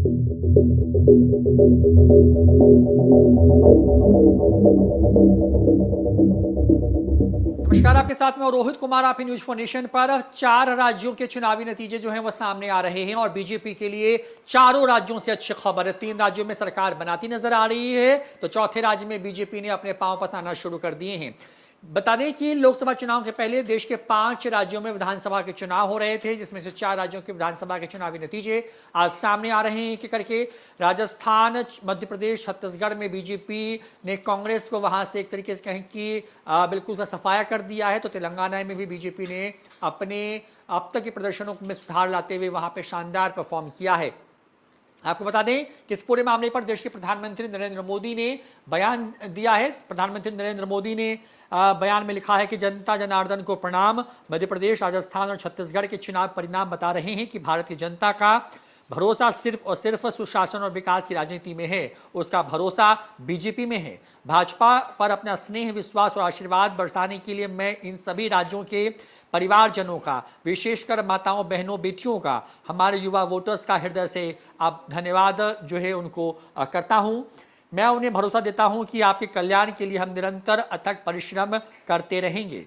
नमस्कार, आपके साथ में रोहित कुमार। आप न्यूज फॉर नेशन पर 4 राज्यों के चुनावी नतीजे जो हैं वो सामने आ रहे हैं और बीजेपी के लिए चारों राज्यों से अच्छी खबर है। 3 राज्यों में सरकार बनाती नजर आ रही है तो चौथे राज्य में बीजेपी ने अपने पांव पसारना शुरू कर दिए हैं। बता दें कि लोकसभा चुनाव के पहले देश के 5 राज्यों में विधानसभा के चुनाव हो रहे थे, जिसमें से 4 राज्यों के विधानसभा के चुनावी नतीजे आज सामने आ रहे हैं। एक करके राजस्थान, मध्य प्रदेश, छत्तीसगढ़ में बीजेपी ने कांग्रेस को वहां से एक तरीके से कहें कि बिल्कुल उसका सफाया कर दिया है। तो तेलंगाना में भी बीजेपी ने अपने अब तक के प्रदर्शनों में सुधार लाते हुए वहां पर शानदार परफॉर्म किया है। आपको बता दें कि इस पूरे मामले पर देश के प्रधानमंत्री नरेंद्र मोदी ने बयान दिया है। प्रधानमंत्री नरेंद्र मोदी ने बयान में लिखा है कि जनता जनार्दन को प्रणाम। मध्य प्रदेश, राजस्थान और छत्तीसगढ़ के चुनाव परिणाम बता रहे हैं कि भारतीय जनता का भरोसा सिर्फ और सिर्फ सुशासन और विकास की राजनीति में है। उसका भरोसा बीजेपी में है। भाजपा पर अपना स्नेह, विश्वास और आशीर्वाद बरसाने के लिए मैं इन सभी राज्यों के परिवारजनों का, विशेषकर माताओं, बहनों, बेटियों का, हमारे युवा वोटर्स का हृदय से आप धन्यवाद जो है उनको करता हूं। मैं उन्हें भरोसा देता हूं कि आपके कल्याण के लिए हम निरंतर अथक परिश्रम करते रहेंगे।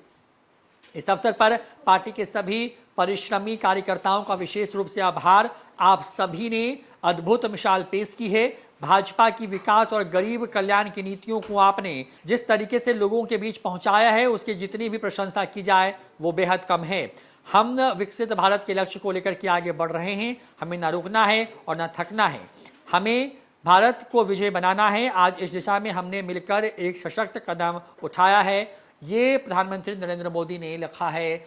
इस अवसर पर पार्टी के सभी परिश्रमी कार्यकर्ताओं का विशेष रूप से आभार। आप सभी ने अद्भुत मिसाल पेश की है। भाजपा की विकास और गरीब कल्याण की नीतियों को आपने जिस तरीके से लोगों के बीच पहुंचाया है, उसकी जितनी भी प्रशंसा की जाए वो बेहद कम है। हम विकसित भारत के लक्ष्य को लेकर के आगे बढ़ रहे हैं। हमें ना रुकना है और ना थकना है। हमें भारत को विजय बनाना है। आज इस दिशा में हमने मिलकर एक सशक्त कदम उठाया है। ये प्रधानमंत्री नरेंद्र मोदी ने लिखा है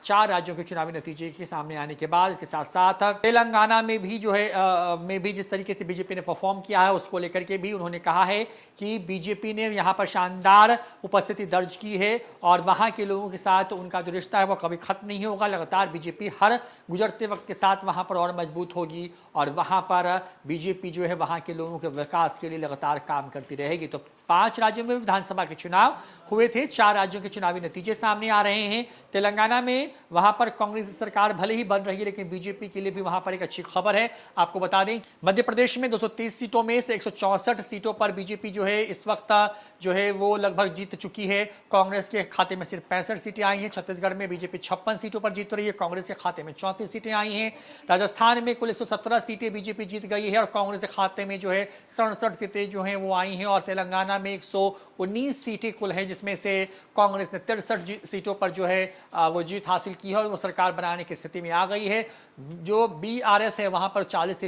4 राज्यों के चुनावी नतीजे के सामने आने के बाद। इसके साथ साथ तेलंगाना में भी जो है जिस तरीके से बीजेपी ने परफॉर्म किया है उसको लेकर के भी उन्होंने कहा है कि बीजेपी ने यहाँ पर शानदार उपस्थिति दर्ज की है और वहाँ के लोगों के साथ उनका जो रिश्ता है वो कभी खत्म नहीं होगा। लगातार बीजेपी हर गुजरते वक्त के साथ वहाँ पर और मजबूत होगी और वहाँ पर बीजेपी जो है वहाँ के लोगों के विकास के लिए लगातार काम करती रहेगी। तो 5 राज्यों में विधानसभा के चुनाव हुए थे। 4 राज्यों के चुनावी नतीजे सामने आ रहे हैं। तेलंगाना में वहां पर कांग्रेस सरकार भले ही बन रही है लेकिन बीजेपी के लिए भी वहां पर एक अच्छी खबर है। आपको बता दें मध्य प्रदेश में 230 सीटों में से 164 सीटों पर बीजेपी जो है इस वक्त जो है वो लगभग जीत चुकी है। कांग्रेस के खाते में सिर्फ 65 सीटें आई हैं। छत्तीसगढ़ में बीजेपी 56 सीटों पर जीत रही है। कांग्रेस के खाते में 34 सीटें आई हैं। राजस्थान में कुल 117 सीटें बीजेपी जीत गई है और कांग्रेस के खाते में जो है 67 सीटें जो है वो आई हैं। और तेलंगाना में 119 सीटें कुल हैं, जिसमें से कांग्रेस ने 63 सीटों पर जो है वो जीत हासिल की है और वो सरकार बनाने की स्थिति में आ गई है। जो बीआरएस है वहां पर 40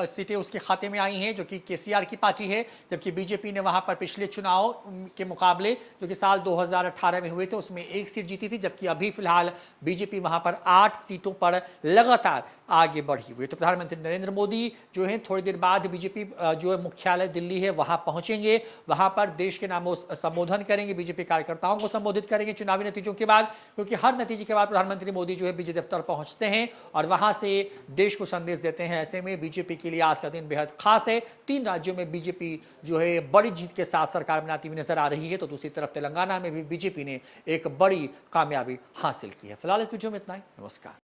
सीटें उसके खाते में आई हैं, जो कि केसीआर की पार्टी है। जबकि बीजेपी ने वहां पर पिछले चुनाव के मुकाबले जो कि साल 2018 में हुए थे उसमें 1 सीट जीती थी। जबकि अभी फिलहाल बीजेपी वहां पर 8 सीटों पर लगातार आगे बढ़ी हुई। तो प्रधानमंत्री नरेंद्र मोदी जो है थोड़ी देर बाद बीजेपी जो है मुख्यालय दिल्ली है वहां पहुंचेंगे। वहां पर देश के नामों संबोधन करेंगे, बीजेपी कार्यकर्ताओं को संबोधित करेंगे चुनावी नतीजों के बाद, क्योंकि हर नतीजे के बाद प्रधानमंत्री मोदी जो है बीजेपी दफ्तर पहुंचते हैं और वहां से देश को संदेश देते हैं। ऐसे में बीजेपी के लिए आज का दिन बेहद खास है। 3 राज्यों में बीजेपी जो है बड़ी जीत के साथ सरकार बनाती हुई नजर आ रही है, तो दूसरी तरफ तेलंगाना में भी बीजेपी ने एक बड़ी कामयाबी हासिल की है। फिलहाल इस वीडियो में इतना ही। नमस्कार।